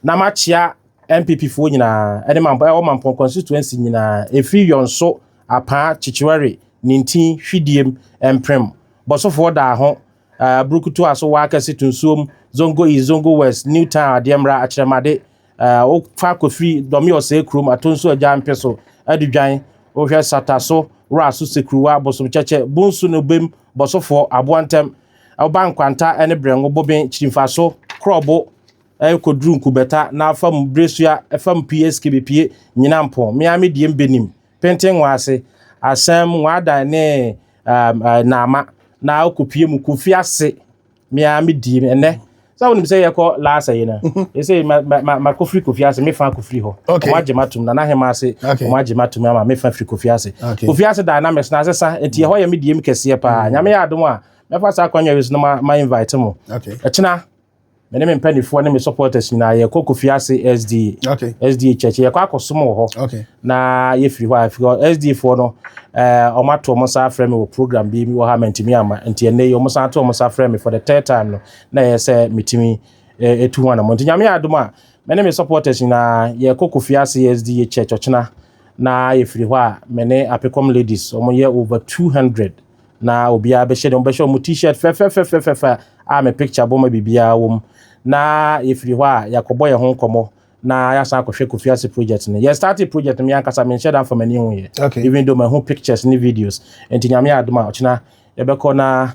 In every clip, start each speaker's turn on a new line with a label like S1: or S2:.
S1: na machia MPP fo nyina ene Mampong constituency nyina efi yonso apa chichiware nintin hwidiem emprem bosofo da ho brukutu aso wa akase tunsuom zongo is zongo west new town ademra acheremade o fa kofi domi ose krum atonso aja mpeso adudwan o hwe sataso rasu sekruwa bosom cheche bunsu no bem bosofo aboantem obankwanta ene brengo boben chimfaso krobo kodru nkubeta na afam bresua afam PSKBP nyina mpon miami diem benim penten wase asem wada ne nama na okopie mu kofiase miami diem ene so wonim say yeko last ayina you say ma kofri kofiase me fa kofri ho magematum na hema ase magematum ama me fa free kofiase kofiase dynamics na asesa enti ho ya me diem kese pa nyame ya adom a me fa sa kwanya wis no ma invite mo ekina me ne mpanifo ne me supporters na ye kofiase SD church ye kwa akosomo ho na ye free ho afiko SD fo no omato mo sa frame wo program bi mi wo ha mentimi ama enti ene yo mo sa to mo sa frame for the third time no na ye say mitimi etu ho na mo enti nyame adom a me ne me supporters na ye kofiase SD church ochina na ye free ho a me ne Apicom ladies omo ye over 200 na obia be shede mo t-shirt fe a me picture bo ma bibia wom na ifiri ho a yakobo ye ho nkomo na ya san akwohwe kofiase project ne ye started project me ankasa me share for many ho ye even though my home pictures ni videos enti nyame adoma ochina ye beko na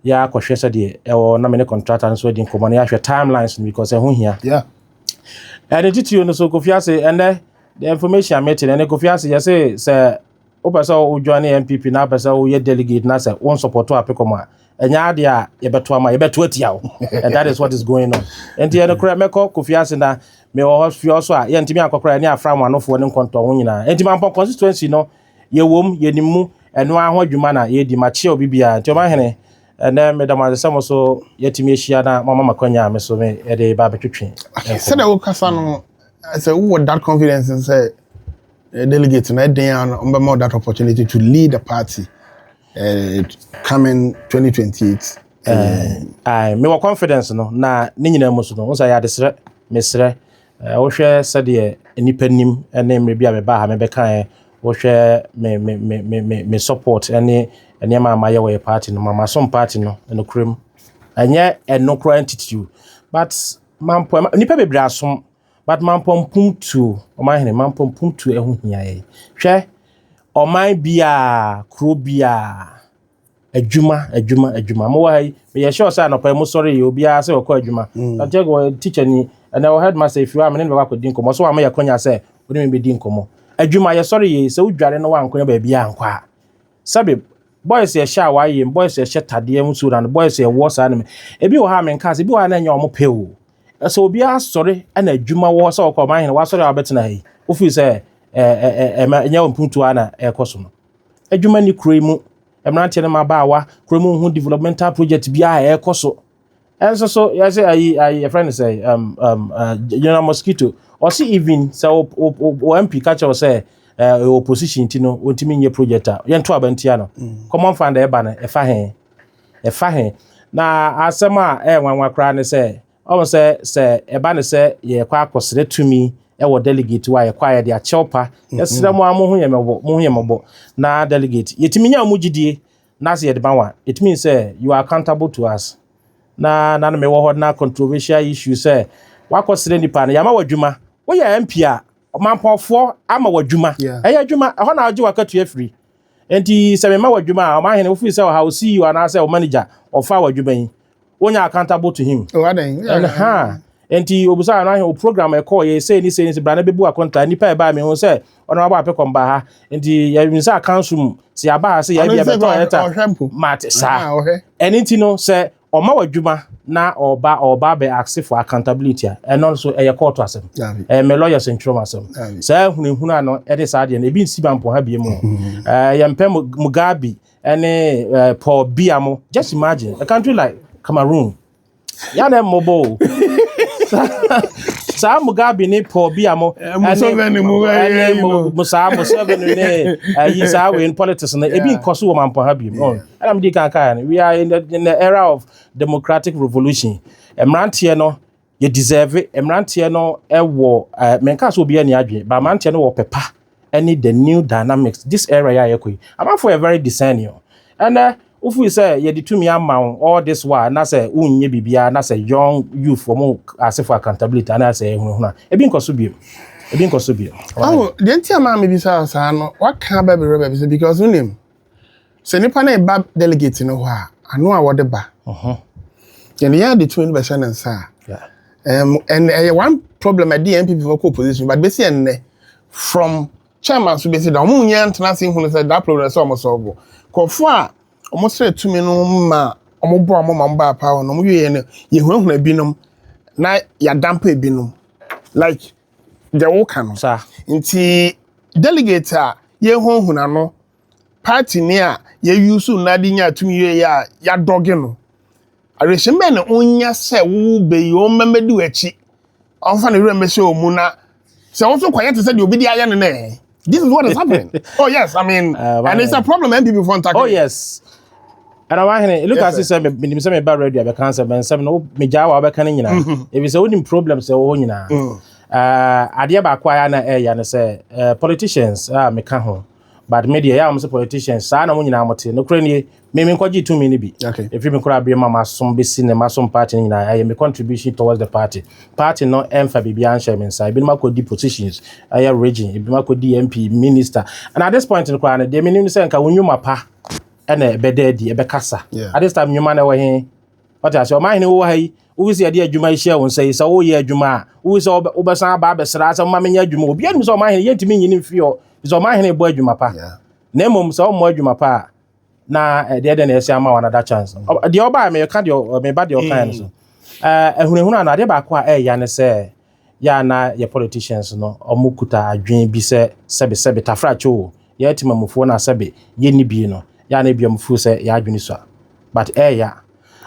S1: ya akwohwe se de e na me ne contractor so di nkomo na ya hwe timelines because e ho hia and titio no so kofiase and the information meeting and kofiase ye say opesa o join MPP na opesa o ye delegate na say won support Apicom a enya de a yebeto ama yebeto atia wo and that is what is going on and the kura meko kofiase na me wo hospital so a ye ntimi akokora ne afram anofo ne nkonto wo nyina enti Mampong constituency no ye wom ye nimu eno aho adwuma na ye di machi obibia enti o ma hene and me da ma se so yetimi ehia na mama makwanya me so me e de ba betwetwe
S2: say the wo kasa no say who that confidence and say delegate na den on be more that opportunity to lead the party coming 2028
S1: me wa confidence no na ni nyina mo so no so ya desre mesre wo hwe se de enipanim ene mre bia me ba ha me be kan wo hwe me support ene ma amaye we party no mama some party no no krem anye enokro entity but Mampong nipa bebre asom but Mampong pumtu o ma hene Mampong pumtu ehu hia ye hwe oman bia kro bia adwuma mo wai me ye sure say no pa mo sorry obi a say okọ adwuma ante go teacher ni and our headmaster if you am ne be kwa din komo so am ye konya say oni me be din komo adwuma ye sorry ye say udware no wan konya ba bia ankwa sabe boys ye sha wa ye boys ye sha tade am so ran boys ye wo sa ne ebi wo ha men ka say bi wa na nya omo pe o so obi a sorry na adwuma wo say okọ man he wa sorry abetena he ofi say nya ompuntu ana ekoso no adwuma ni kroimu emrante ne mabawa kroimu hu developmental project bia ekoso enso so you say I friend say General Mosquito or see even so MP catch or say opposition tino ontimi nye project a ye nto abantia no common fund e ba na e fa he na asema wanwa kra ne say o say e ba ne say ye kwa akosere tumi e wo delegate wa ye kwa ye de a chelpa yesira mo amu hu ye mebo na delegate yetimi nya mugidie na say ye de banwa it means say you are accountable to us na me wo ho na controversial issue say wakosere nipa na yama wadwuma wo ye MP a Mampofo ama wadwuma eya adwuma ho na age wakatu afiri enti se me ma wadwuma a ma hene ofi say how see you and say o manager of our wadwuma yi wonya accountable to him enti obusa na o program e call ye say ni bra na bebu akonta nipa e ba me ho say ona ba Apicom ba ha enti ya mi say council si aba ha say ya bia beto eta mat sa enti no say o ma wadwuma na oba be ask for accountability and also e court asem me lawyers in trauma asem say hunu ano e de saade na e bi nsi Mampong ha bie mu ya mpem Mugabe ene Paul Biamo just imagine a country like Cameroon ya na mobo sa Mugabe ni Paul Biamo Museveni ne yisa we in politics na e bi nkoso wo Mampong ha bie mu and am di kan we are in the era of democratic revolution emrantie no ye deserve emrantie no ewo menka so obi ani adwe ba mantie no wo pepa any the new dynamics this era ya yekoi am for a very discerning and ufu say ye ditumi amount all this while na say unye bibia na say young youth for as for accountability na say ehuna ebi nkoso bi
S2: oh the entire man me bisa sa no what can be rebe because unim se nipa na ba delegate no ho a anu a wode ba ya the twin version and sa and one problem at the MPP for co-position but basically from chairman so basically omo nya ntena sin hu say that problem so omo solve kofo a omo sere tumi no ma omo bo omo ma mba pa no omo ye ye hunahuna binom na ya dampa binom like the wokan
S1: sir
S2: nti delegate a ye hunahuna no party ni a ye use na di nya tumi ye ya doge no arehembe na onya se wo be yo memedi wachi onfa na reme se omu na se won so kwanye te se de obi di aya ne ne. This is what is happening. Oh yes, I mean and it's a problem MPP for tackle.
S1: Oh yes. And I want look at this me ba radio be cancer ben sem no me jawa be kan nyina. If say onim problem say wo nyina. Ade ba kwa ya na ya ne say politicians me ka ho. But media ya am say politicians sa na mo nyina amote no kra ni me nkwaji to me ni bi. If me kra be mama som be sin ma som party nyina I am contribution towards the party no emfa bibia ansha me inside bi ma kodi positions aya region bi ma kodi MP minister and at this point in kra na de me ni say nka wonwuma pa ene bededi ebe kasa at this time nyuma na wo he what I say o man ni wo hai wo si ade adwuma hia won say wo ye adwuma wo si obesan ba besra say ma menya adwuma obi anu so o man ni yentimi nyini fio so man ni bo adwuma pa na mom so mo adwuma pa na de na ese ama wana that chance de oba me ka de me ba de o kan so ehunehuna na de ba kwa ya ne say ya na ye politicians no omukuta adwen bi se sebe tafracho ye timamufo na sebe ye ni bi no ya na biamufo se ya adwene so but ya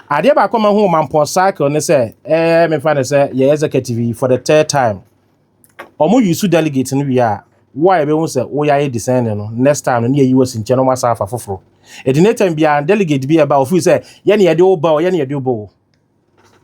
S1: ade ba kwa ma hu Mampong cycle ne say me fa ne say ye executive for the third time omu use delegate no wi a why be hu say wo ya ye design no next time no ne yi wasi nche no masa afa foforo edinator bia delegate bia ba ofu say ye ne ye de oba ye ne ye de obo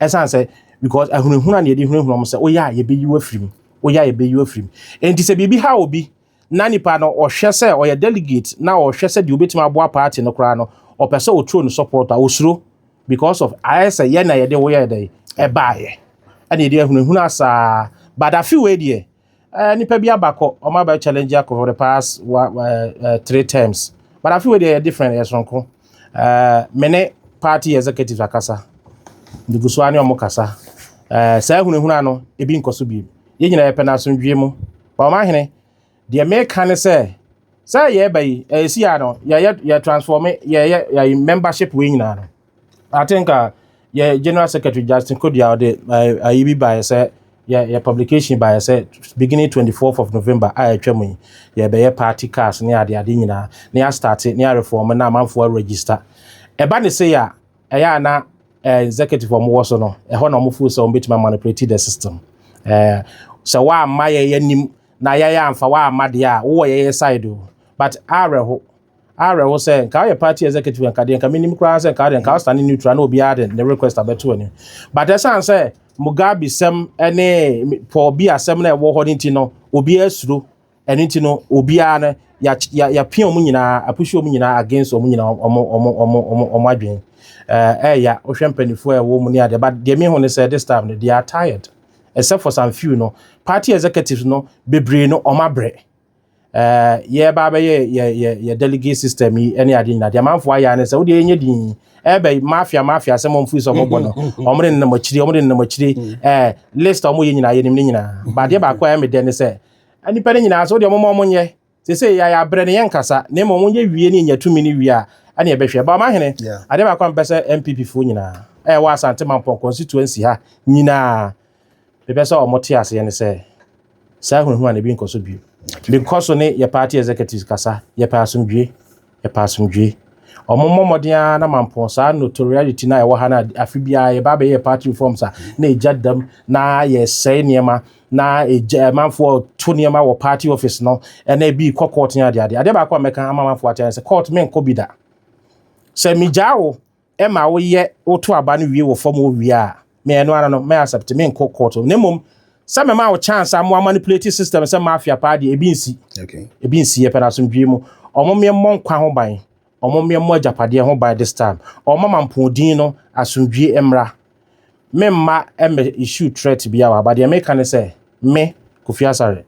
S1: esan say because ahunahuna ne ye de hunahuna mo say o ya ye be yi wafirim o ya ye be yi wafirim enti say bibi ha obi na nipa no ohwe say o ye delegate na ohwe say de obetima aboa party no kra no o pese o throw no support a osuro because of I say ye na ye de wo ye de e baaye and ye de ahunahuna sa but I feel we there nipa bia bako o ma ba challenge for the past 3 times but I feel we there different yes ronko many party executives akasa nduguswani omo kasa say ahunahuna no ebi nkoso bi ye nyina ye pena so ndwie mu ba ma hene de me kan say ye bai si ya no ye transform ye membership we nyina no I think yeah, General Secretary Justin Kodia the IEB by say yeah publication by say beginning 24th of November I twemu yeah be party cars near the ade nyina na start near reform na manfo register e ba ne say ya na executive for mo so no e ho na mo fu so betima manipulate the system so wa ma ye nim na ya amfa wa ma de a wo ye side but Are say nka your party executive nka de nka minim kra say nka de nka stand neutral na obi ade the request abeto ani but the san say Mugabe sem ene for bi asem na e wo ho nti no obi asuro eni nti no obi a na ya pia omu nyina apushi omu nyina against omu nyina omo adwen ya ohwempanifo e wo mu ne ade but the me ho ne say this time they are tired except for some few no party executives no bebre no omabre ye baba ye delegate system yi ene ade nyina de amanfo aya ne se wo de enye din be mafia se momfu so mobo no omre ne machiri list omo ye nyina ye nim ne nyina ba de ba kwa ya me de ne se ani pere nyina so de omo nye se ya bre ne yankasa ne mo nye wie ne nya tumi ne wie a ane e behwe ba ma hene ade ba kwa mpese MPP fo nyina wa Asante Mampong constituency ha nyina be be so omo te ase ye ne se sa hu ane bi nkoso bi because on your party executives kasa ye pasumdwe omomomodia na Mampong sa notoriety na e wo ha na afibia ye ba be ye party reforms na ejadam na ye sei niema na manfo to niema wo party office no na bi court nya ade ba kwa meka manfo ata se court men ko bida se mi jawo e ma wo ye wo to aba no wie wo fom wo wie a me no ano no me accept me nko court no mom some ma wo chance am manipulate system say mafia party ebi nsi
S2: okay
S1: ebi nsi ye pena so ndwie mu omo me mmon kwa ho ban omo me mmon ajapade ho by this time omo mampodin no asundwie emra me ma issue threat bia wa but the make can say me Kofi Asare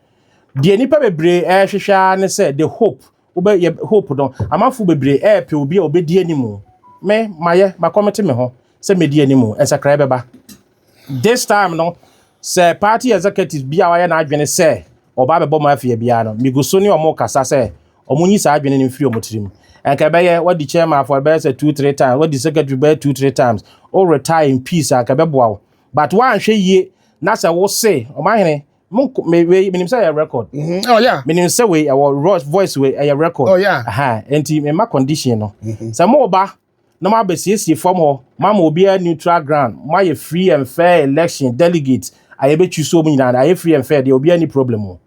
S1: the nipa bebre hwehwa ne say the hope hope don amafu bebre pe obi obedi animu me maye makomete me ho say me di animu ensakra beba this time no say party executive bia wa ye na adwene say oba bebo mafia bia no migoso ni omo kasa say omo nyi sa adwene ne mfiri omo tirim enka be ye what the chairman for be say 2-3 times what the secretary be 2-3 times all retire in peace aka be boa but one hwe yie na say wo say omahene minim say a record
S2: oh yeah
S1: minim say we our voice we a record
S2: oh yeah
S1: enti me ma condition no say mo ba na ma besiesie form ho mama obi a neutral ground ma ye free and fair election delegate aye be choose so nyina aye free and fair there obi any problem o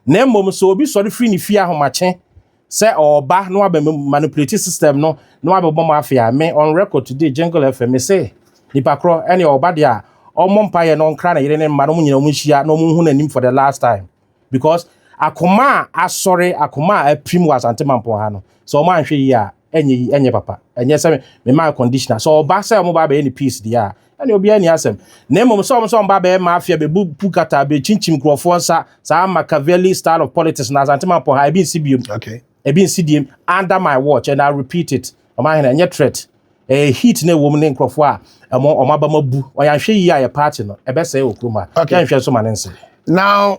S1: na mom so obi sorry free ni fia ho mache say oba no aba manipulate system no aba bom afia me on record today Jungle FM me say nipa kro any oba dia omo mpaye no nkra na yire ne mma no nyina mu hia no mu hu nanim for the last time because akoma Asore akoma aprim was Asante Mampong ha no so o ma nhwe yi a enye papa enye say me ma conditioner so oba say omo ba be any peace dia ani obi ani asem na mom so ba be mafia be bukata be chinchim krofo nsa sa Machiavelli style of politics na Asante Mampong ha be CBM
S2: okay
S1: e be CDM under my watch and I repeat it o ma hena enye threat heat na wo ne krofo a omo ba mabu o ya hwe yi a ye party no e be say okroma ya hwe so manense
S2: now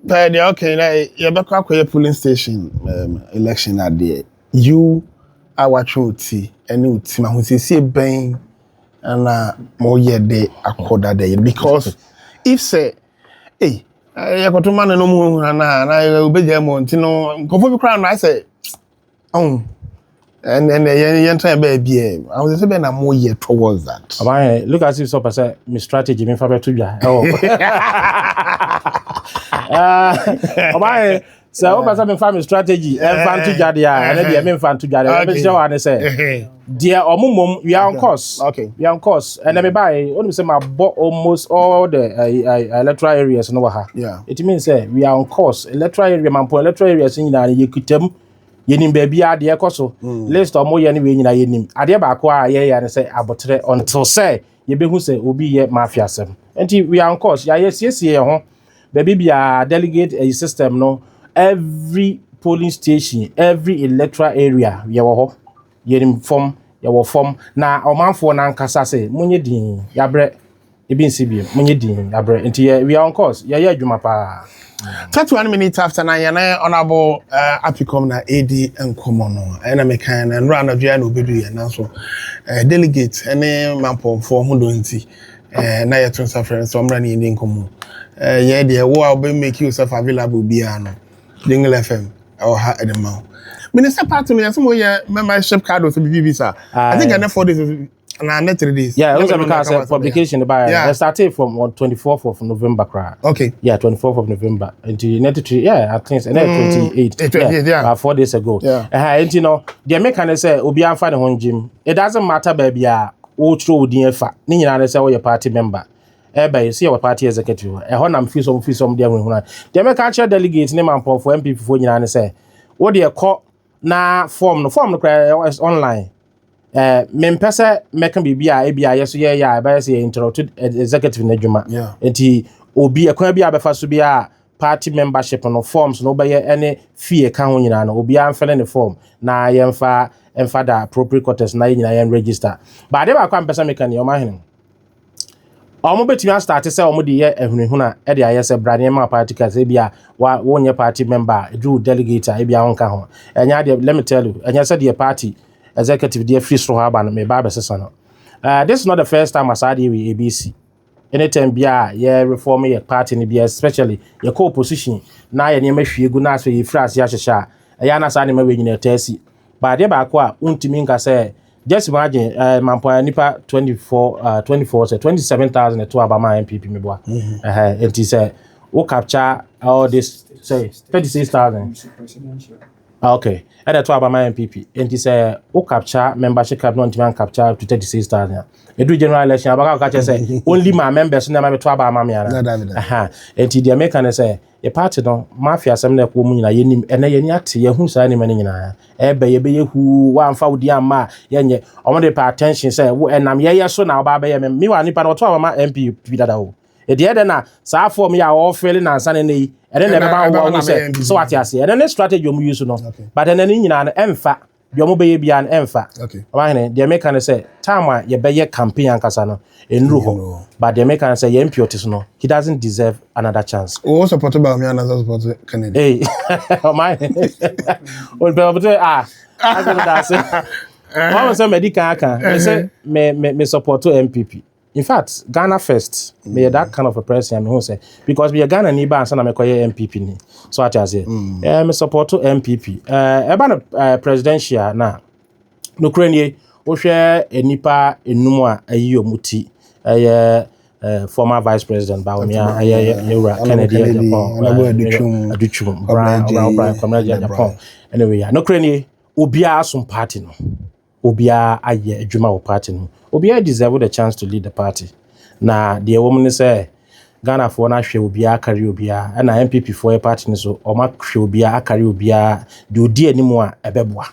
S2: okay na you be kwa polling station election at there you our choti any uti ma hu se ben na mo ye de akoda de because if say hey yakoto man no mu na obeja mo ntino nkofo bi kra na say and yen try be bia I was say be na mo ye towards that
S1: look as if so say my strategy me fa be to bia so what person family strategy fan to jade and dey me fan to jade be sure one say dear omumom we are on course
S2: okay
S1: we are on course and me buy only say my almost all the electoral areas no ha
S2: yeah
S1: it means say we are on course electoral area Mampong electoral areas nyina ye kutam yenim ba bia de ekoso list omo ye ne we nyina yenim ade ba ko a ye ya say abotre until say ye be hu say obi ye mafia sem enti we are on course ya yes ho baby bia delegate a system no every polling station every electoral area ye wo ho yenim form ye wo form na omanfo na nkasa say munye din yabre ebi nsibiem munye din yabre enti we are on course ye adwuma pa
S2: 31 minutes after na yana honorable Apicom na AD enkomo no na me kan na nra na dua na obedu ye na so delegate ene Mampong for ho do nti na ye tun safere so mra ni enkomo ye de wo a be make yourself available bia no Jungle FM or ha edema minister party no yaso mo ye membership card or BB sir I think I 4 days and 3 days
S1: yeah also because publication by started from 24th of November cry
S2: okay
S1: yeah 24th of November until 93 yeah I think 28 yeah 4 days ago and you know the American say obi anfa ne honjim it doesn't matter baby o throw din afa ni nyina say we party member by see our party executive honam fi some dia hunu the American delegate ne Mampong for MP for nyina say what dey call na form no online mempese meka bibia e bia yeso ye ya ba say interrupted executive na dwuma enti obi akwa bia befa so bia party membership no forms no be any fee ka ho nyina no obi amfele ne form na yemfa da appropriate quarters na nyina yen register but dey ba kwa mpesa meka ne o ma hene omo betimi start say omo de ye ehunehuna e de ayese brane ma party ka say bia wo nye party member do delegate e bia won ka ho enya de let me tell you enya say the party executive dear free so haba no me ba besesa no this is not the first time Asade we ABC anytime bia ye reform your party ni bia especially your co-opposition na ye ne mahwiegu na so ye frase ya hyehya ya na sa ne ma we nyina tasi ba de ba ko a untimi nka say just imagine Mampong nipa 27,000 to abama MPP me boa enti say we capture all this say 36,000 Okay. And that's why about my MPP. And it's who capture membership cap non demand capture to 36,000. You do general election, about say only my members never to about mammy. Aha. And the American say a party no mafia some na woman na yenim and then yet ye who say any money na be who one found the ma yenye I want to pay attention say and I'm ye so now ba be me wa nipa no to my MP that o. E de na saa form ya all failing and sanne nei and then never say so what you say and then strategy you use no but then any nyina no emfa bi omo be bia no emfa why ne the American say time a ye be campaign ankasa no enru ho but the American say ye impiotis no he doesn't deserve another chance
S2: o support ba me another support Kennedy
S1: hey oh my o be I go that say one say medical aka say me support to MPP. In fact, Ghana first, me that kind of a person, I mean, say because we are Ghana neighbor and son me koye MPP ni. So what I say, me support to MPP. About presidential na. No krenye, o share enipa enum a ayi omuti. Former Vice President Baumia, Kennedy, Aduchum, Brian, Comrade Japan. Anyway, no krenye, obia some party no. Obia aye adwuma wo party no obia deserve the chance to lead the party na the woman say Ghana for na hwe obia carry obia na MPP for a party no so o ma hwe obia carry obia de odi animu a ebeboa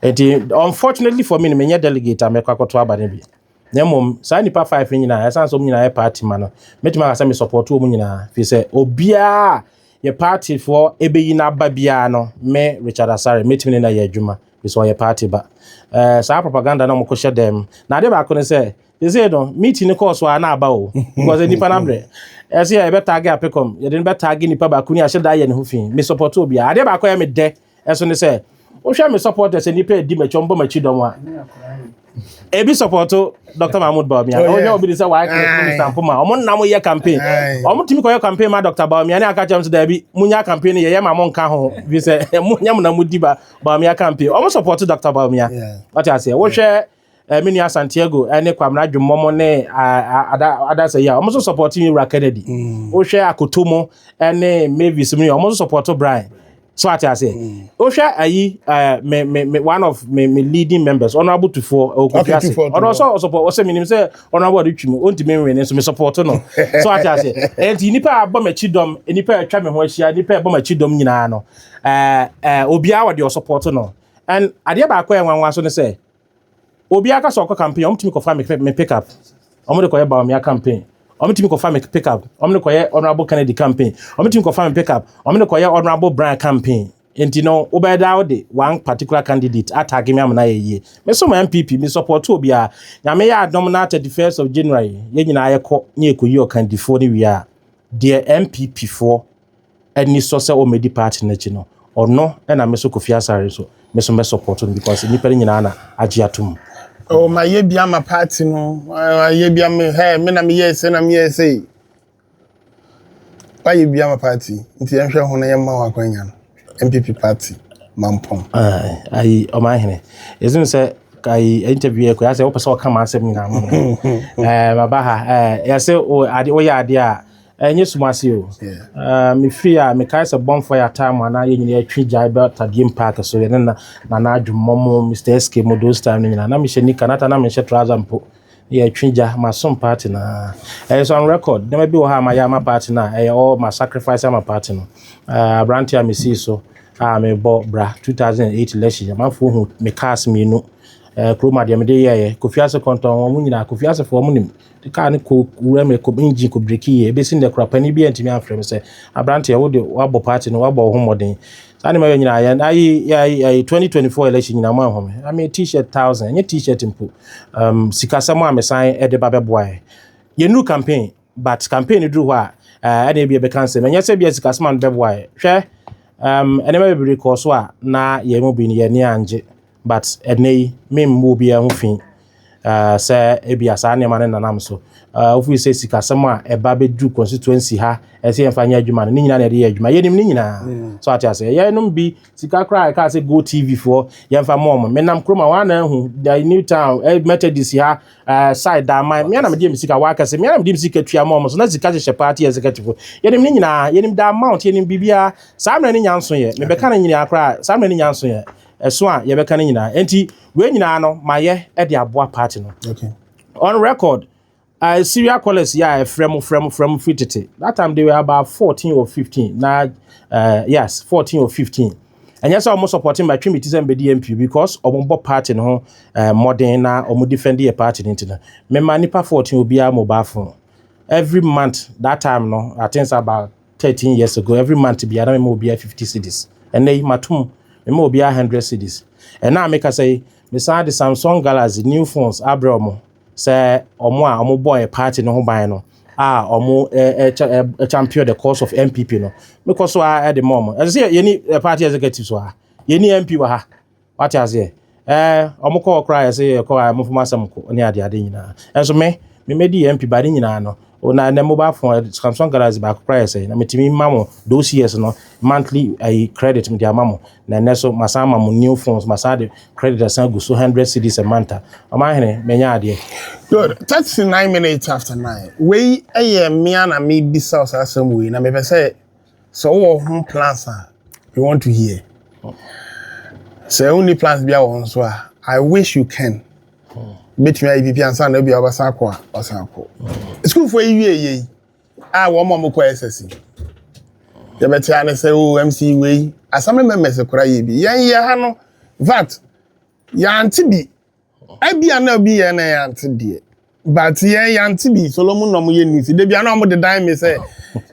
S1: enti unfortunately for me me delegate amekwakoto abane bi na mom sa nipa 5 nyina esan so nyina e party ma no metima ka say me support wo nyina fi say obia ye party for ebeyi na ba bia no me Richard Asare metimi na ye adwuma bi so ye party ba sa propaganda na mko share them na de ba ko ne say you say no meeting course wa na aba o because nipa na bre say e be tag Apicom ye de be tag nipa ba kuni a share da ye ne ho fin me support obi a de ba ko ya me de eso ne say o hwa me support say nipa di machombo machidom a ebi support Dr. Mahmoud Baumia o ye obi say why Mr. Mpoma o mon na mo ye campaign o mo timi ko ye campaign ma Dr. Baumia ne aka chem so da bi munya campaign ye ma mon ka ho bi say munya mo na mo di ba Baumia campaign o mo support Dr. Baumia what I say wo hwe mini Santiago ene kwamra dwummo ne ada say ya o mo support me Ra Kennedy wo hwe akotomo ene Mavis me o mo support Brian. So what I say, Osha ayi me one of me leading members honorable to for Okufiase. And also support also meaning say honorable Richard onti me win so me support no. So what I say, enti nipa abọ machidom, nipa atwa me ho ahia, nipa abọ machidom nyina no. Obia wo de support no. And ade ba akọ enwanwa so ne say obia ka so campaign, omtimi ko fa me pick up. Omo de ko ba me campaign. Omitimi ko fa me pick up. Omne ko ye honorable Kennedy campaign. Omitimi ko fa me pick up. Omne ko ye honorable Brian campaign. Enti no obeda wo de one particular candidate attack me amna ye. Me so my MPP me support obi a. Nya me ya adom na 31st of January. Ye nyina ye ko nye ko yi candidate ni wi a. The MPP for any source o medi party na chi no. Ono na me so Kofi Asare so. Me so me support because ni pere nyina na agi atum.
S2: Oh, my ye be my party no. Ye be me hey, me na me yes na me yes say. Why ye be my party? Nti en hwe ho na ye ma wa kwanya no. MPP party Mampong.
S1: Ai o ma hene. Ezun say kai interview e ko ya say o pese o ka ma asem nga mo. Baba ha ya say o ade o ya ade a enye sumase o. Me fear me kai say bonfire time na ye nyine atwi jai be Tadiem Park so ye na adwummo Mr. SK mo those time nyina na me hye nika na me hye trouser mpo ye twija ma some party na so on record dem be wo ha ma ya ma party na all ma sacrifice ma party no Abrantia me see so me bo bra 2008 election ma fo hu me cast me no kroma de me de ye Kofiase konton wo mu nyina Kofiase fo mu nim de ka ne ko wura me ko engine ko break ye be sin de krapani bi antimi afrem say Abrantia wo de wabo party no wabo ho modern sani ma nyina ya 2024 election nyina ma ho me I mean t-shirt 1000 nye t-shirt mpo sikasamo amesan e de babeboa ye new campaign but campaign do wa e be be cancel menye se bia sikasamo beboa hwe ene ma be ko so a na ye mo bi ne ye ne anje but enei me mmo bia ho fin se e bia sa ne ma ne nanam so if we say sikasema eba be do constituency ha ese yemfa nya adwuma no nyina na de adwuma yenim ni nyina so ati ase yenom bi sika kra ka say go tv for yemfa mom menam kroma wana hu the new town methodist ha side da my me na me de sika wa ka say me na me de sika tua mom so na sika che party executive yenim ni nyina yenim da amount yenim bibia saa mra ni nyanso ye me be ka na nyina kra saa mra ni nyanso ye eso a ye be ka na nyina enti we nyina no maye e de aboa party no
S2: okay
S1: on record serial callers from fitted. That time they were about 14 or 15. Now yes, 14 or 15. And yes, I'm supporting my committees and BDMP because of party no modern or defend the party into. Me manipa 14 will be a mobile phone. Every month that time no, I think it's about 13 years ago, every month be a will be 50 cities. And they matum me will be 100 cities. And now make us say beside the Samsung Galaxy new phones Abramo say omo boy party no ho ban no omo champion the cause of MPP no because so at the moment as say any party executive so any MP wa ha what you say omo call cry say call am for masam ko ni ade nyina enso me di MP ba de nyina no na na mobile phone Samsung Galaxy ba cry say na metimi mamo those years no monthly credit me dia mamo na neso masama mo new phones masade credit asangu so 100 cedis a month ama hene menya ade
S2: good 39 minutes after 9 we me and me be south asem we na me be say so wo plans we want to hear say only plans be on so I wish you can between IPP and San Obi Obasako Osako. School for ye one more ko SSC. The better say MC way asame members kura ye bi. Ye ha no vat ya anti bi. I be na bi ye na ya anti die. But ye ya anti bi Solomon no mo ye ni. De bia na mo de dan me say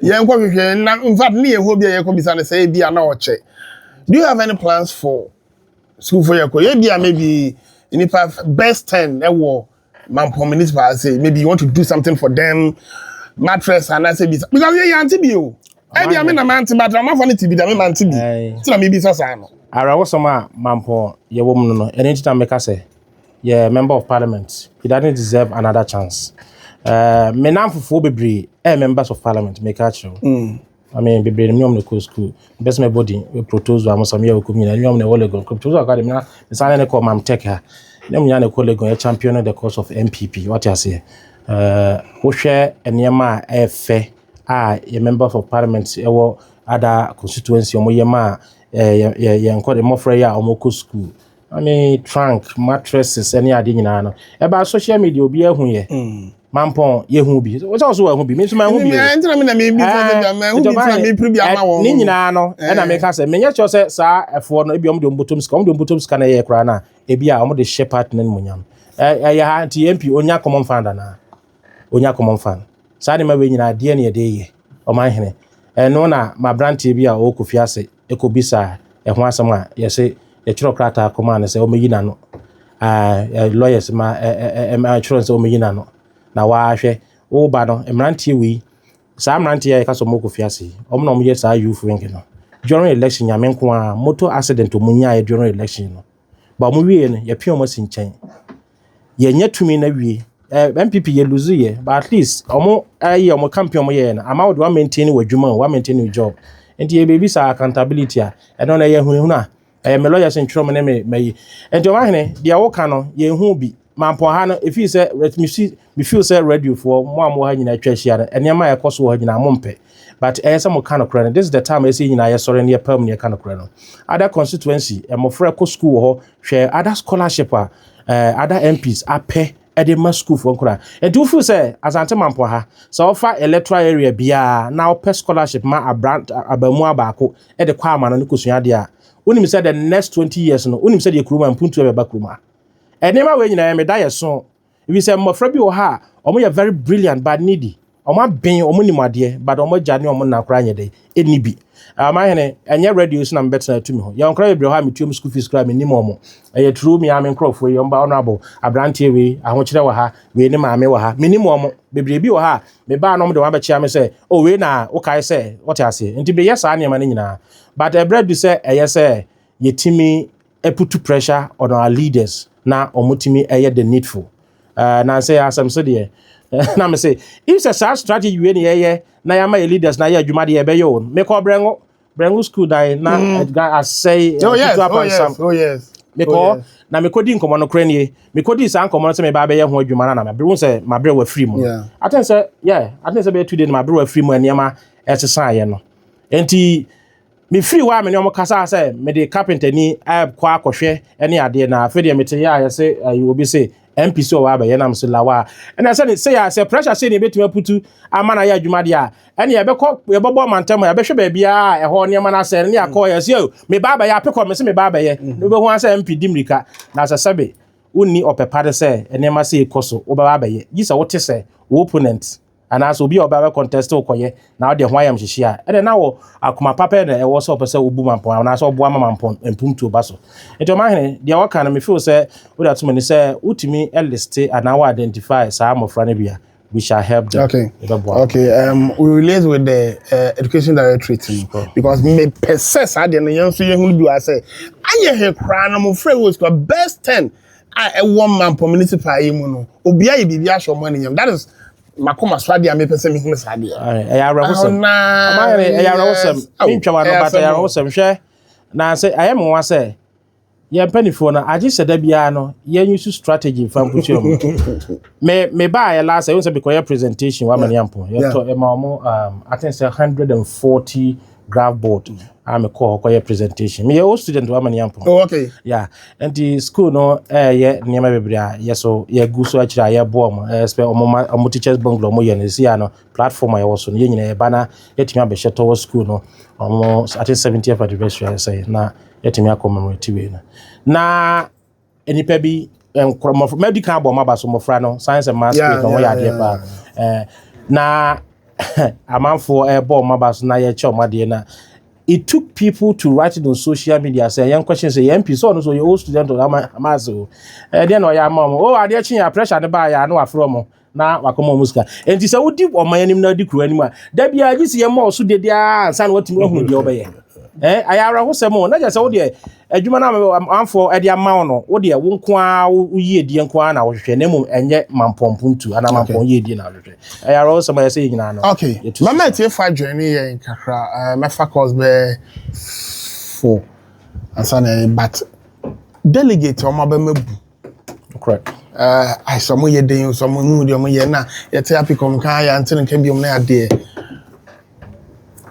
S2: ye nkwa hwehwe na in fact na ye ho bia ye ko bisa na say bia na oche. Do you have any plans for school for ye ko? Ye bia maybe in the best 10 Mampong municipal say maybe you want to do something for them mattress and I say because you anti bio I be am na anti but am for to be them anti bi so na me be so say no
S1: ara wo some Mampong ye wo mu no any time make say yeah member of parliament he doesn't deserve another chance me nam fofo bebre members of parliament make a show I mean bebre me on the school best my body we propose am some year community me on the Olegon propose academy na say na call mam tech her them yana Olegon a champion the cause of MPP what you say wo hwe enema efe a members of parliament e wo other constituency omo yema ye enko the mofre ya omo school I mean trunk mattresses any ade nyina no e ba social media obi ehun ye Mampong ye hu bi wo so wo hu bi me so ma hu bi
S2: me entra me na me bi hu bi fra me pri bi ama wo
S1: ni nyina no e na me ka se me nya cho se sa efo no e bi om de mbotom ska na ye kra na e bi a om de shepherd na munyam ya ha anti MP onya common fund na onya common fund sa de ma we nyina de na ye de ye o man hene no na ma branch bi a o ko fiase e ko bisa e ho asem a ye se ye chiro krata akoma na se o meyi na no lawyers ma insurance o meyi na no na wa hwe wo ba no emrantie wi sa emrantie ya ka so moko fiase omno mo ye sa youth wing no during election ya menko a motor accident o munya during election no ba mo wie no ye pia mo sinchen ye nya tumi na wie MPP ye lose ye but at least omo ayi omo campaign omo ye na ama wo maintain wadwuma wo maintain job enti ye baby sa accountability a e no na ye hunu na me lawyers ntro me na me enti o ma hene dia wo ka no ye hu bi Mampong ha no if you say me feel say radio for mo ha nyina twahia enema ya koso ha nyina mompe but some kind of credit this is the time I see nyina ya sore ne pam ne kind of credit other constituency mo frɛ ko school ho hwɛ other scholarship other MPs ape ede ma school for nkura and do feel say Asante Mampong ha so offer electoral area bia na op scholarship ma abamu abako ede kwa ama no kosua de a unim say the next 20 years no unim say the kuruma mpuntu e be bakuruma enema we nyina me da yeso if you say mofra bi wo ha omo ye very brilliant but needy omo ben omo nimade but omo jane omo na kra nyede eni bi ama hene enye radio so na mbetena tumi ho ye onkra bebre ha metuom school fees kra me nim omo eye true me am nkrofo ye omba honorable abrante we ahokyere wa ha we ni maame wa ha me nim omo bebre bi wo ha me ba no mo de wa ba chia me say oh we na wo kai say what you say nti be yes ane ma nyina but ebre du say eye say ye timi put pressure on our leaders na omutimi eye the needful na say asem so de na me say if say strategy we ne na ya ma leaders na ya adwuma de be yo me ko brengo school dan na I say
S2: oh yes
S1: me ko na me ko di nkomo no kranie me ko di san nkomo no say me ba be ye ho adwuma na me bre say ma bre wa free mu I think say be 2 days ma bre wa free mu aniama exercise ye no enti me free wa me ne omo kasa say me de carpenter ni kwa akohwe ene ade na afi de me te ya say obi say MPC o wa ba ye na mse lawa and I say ya say pressure say ne betuma putu amana ya adwuma de a ene ye be bobo mantam ya be hwe ba bia e ho ne ma na say ne akọ ya say me baba ya Apicom me say me baba ye no be ho say MP dimrika na say sabe unni opepade say ene ma say ikoso wo baba ye yi say wote say opponent and as obi oba contest okoye na de ho ayam hihia ene na wo akoma papa na e wo so pese obu mampon na so obo mampon empumtu oba so eto ma hene de wo kan me feel say wo da to me say utimi list and our identify sa amofra na bia we shall help them.
S2: Okay. We relate with the education directorate because me possess I the young so you do I say anye he kra na mo free was best 10 I one man per municipal mu no obi aye bibia so money yam that is makoma swadi am pese me hunu swadi
S1: ya rawosem ya rawosem ntwa wa no bata ya rawosem hwe na say I am one say ye penifo na agi seda bia no ye use strategy fa mpuchi me ba ya last say because your presentation wa mani ampo ye to e ma mo I think say 140 graph board am call your presentation me old student wa mani ampo
S2: okay
S1: and the school no ye niam bebria ye so ye gu so akira ye bo mo expect omo teachers bungalow mo ye ne sia no platform ye wo so ye nyina ye bana yetimi abehye to school no omo at 70th anniversary say na yetimi akommemorate we na enipa bi medical bo maba so mofra no science and maths no wo ya de ba na amanfo bo maba so na ye che omade na it took people to write it on social media say young questions say MP so no so your old student or amazo then no ya mom oh ade chin ya pressure ne ba ya na wafro mo na wakomo muska enti say wodi omayanim na di kuro anim a da bia gisi ye mo so de dia ansa na watimi ahunu de obeye ayara ho semo na je say wo de adwuma na amfo e de ama no wo de wo nko a wo yie die nko a na wo hwehwe na mum enye mampompumtu ana mampon yie die na wo hwehwe ayara ho semo ye say nyina no
S2: okay mama tie fa join ye kakra me faculty be 4 asana but delegate o ma be mabu
S1: correct
S2: I some ye den some mu de mo ye na ye te Apicom kan ya ntin kan bi mo na ade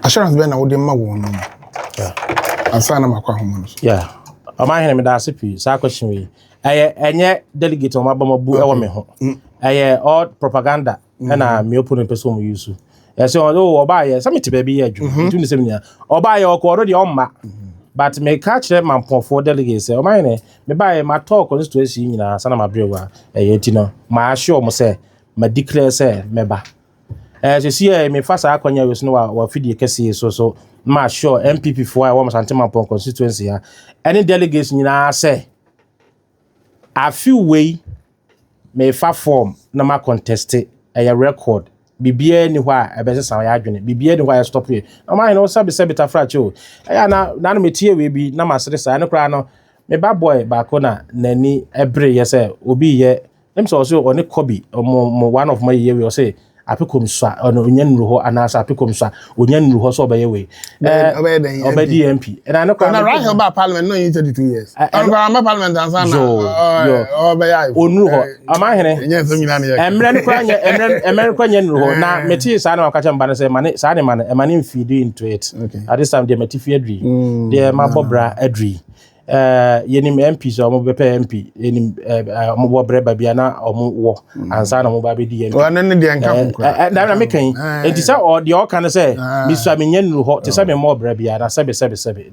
S2: assurance be na wo de ma wo no Asante Mampong.
S1: Ama hene me da sepi sa question we. Enye delegate o mabamu e wo me ho. All propaganda na me opponent person we use. Say oba ye some te baby ye adwu. Ntu ni sem nia. Oba ye okoro de omma. But me catch them Mampong for delegates. O ma hene me ba ye ma talk constituency nyina sana ma brewa ti no. Ma assure mo say ma declare say meba. So see me fast akwanya we so no wa fidie kese so ma sure MPP for wa Asante Mampong constituency ya any delegates nyina say I feel way me fa form na ma contest a record bibia ni hwa e be sesa ya adwene bibia ni hwa stop here na ma no sabe beta frache o na me tie we bi na ma sere sa ne kra no me ba boy ba ko na nani ebre ye say obi ye em so oni kobi one of my year we say Apicom swa ono onyanuru ho anasa Apicom swa onyanuru ho so obaye we obedi MP and I know
S2: na right ba parliament no 32 years am parliament ansa na obaye
S1: onuru ho ama hene emre ne kwa nya emre kwa nyanuru ho na meti sa na wakacha mba na say mane sa ne mane feed into it at this time they meti feed adri they mabobra adri yenim MP so mo bepe MP yenim mo bo breba bia na omo wo ansa na mo ba be di MP
S2: o nan de nka kokra
S1: na me kan enti say o de o kan say mi so me nyanu ho te say me mo breba bia na sebe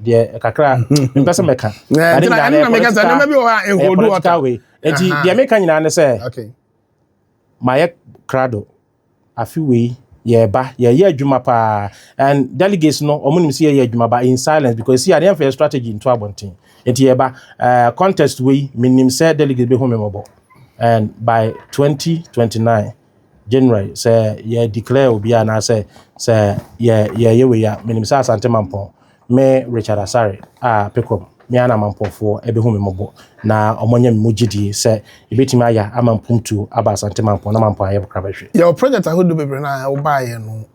S1: de kakra me pese me kan
S2: na me kan say na be o enkodu o ta
S1: enti de me kan nyina na say
S2: okay
S1: my crado afi we ye adwuma pa and delegates no omunim see ye adwuma ba in silence because see I dey for strategy into abontin enti ye ba contest we minim say delegate be homemabo and by 2029 January say ye declare obi ana say ye we ya minim say Asante Mampong me Richard Asare Apicom me ana Mampofo ebehu me mobo na omonye me mogidi se ebetimi aya Amampong to aba Asante Mampong na Mampong aye krabahwe
S2: your project ahodo bebre na wo baaye no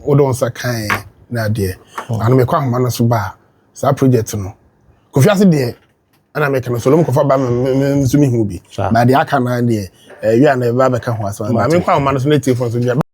S2: wo don sa kan na de anu me kwa homa no so ba sa project no kofi ase de ana me kan so lo mkofa ba me nsumi hu bi ba de aka na de wi ana ba be ka ho asa ba me kwa homa no so na tie fon so